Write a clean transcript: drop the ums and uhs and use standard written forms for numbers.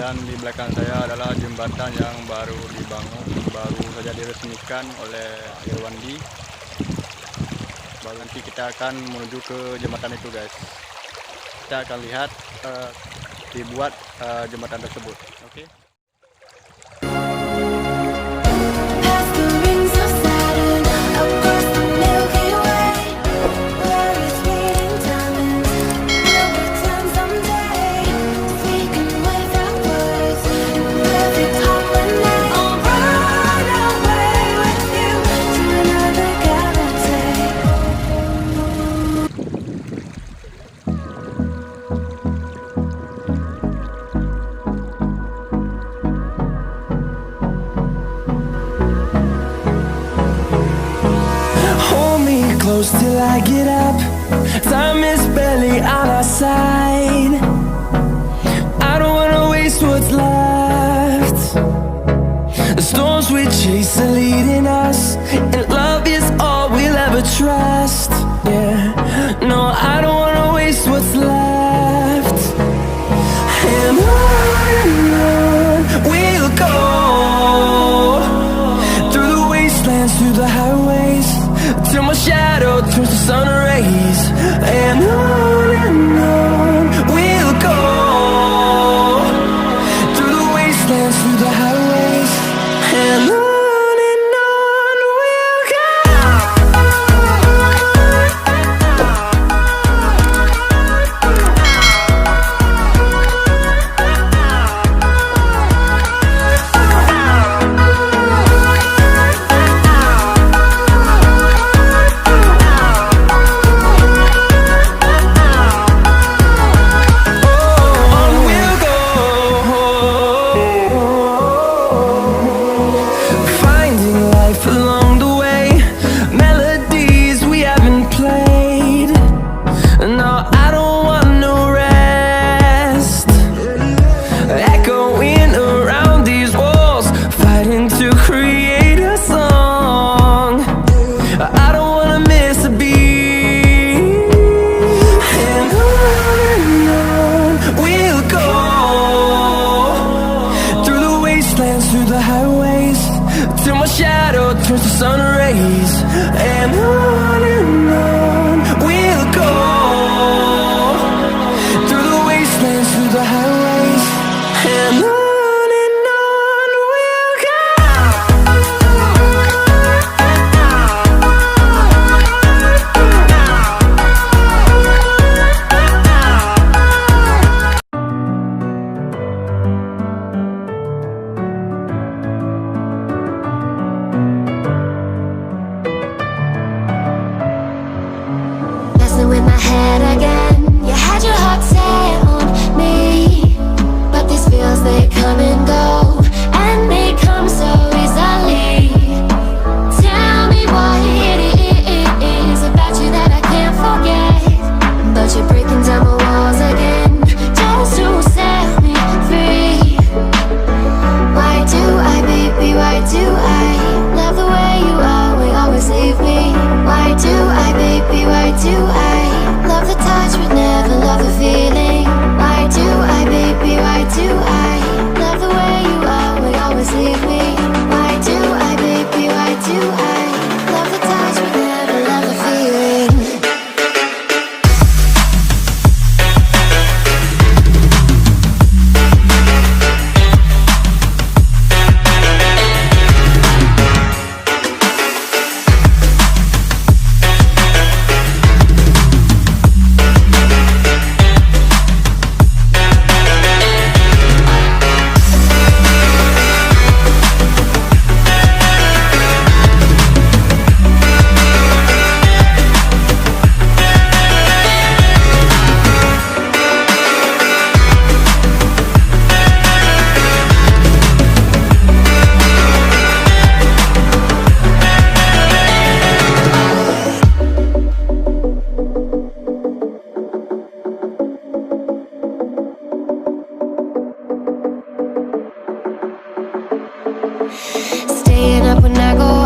Dan di belakang saya adalah jembatan yang baru dibangun, baru saja diresmikan oleh Irwandi. Baru nanti kita akan menuju ke jembatan itu, guys. Kita akan lihat dibuat jembatan tersebut. Oke. Close till I get up. Time is barely on our side. I don't wanna waste what's left. The storms we chase are leading us, and love is all we'll ever trust. Yeah, no, I don't wanna waste what's left. And on we'll go, through the wastelands, through the highways, till my shadow turns to sun rays. And on we'll go, through the wastelands, through the highways, and on we'll go. Through the highways, till my shadow turns to sun rays. And on we'll go, through the wastelands, through the highways, and on we'll go. With my head again, you had your heart set on me, but these feels, they come and go, and they come so easily. Tell me what it is about you that I can't forget, but you're breaking down my walls again, just to set me free. Why do I, baby, why do I love the way you always leave me? Why do I, baby, why do I love the touch but never love the feeling? Why do I, baby, why do I love the way you always leave me? Why do I, baby, why do I love the touch but never love the feeling? Staying up when I go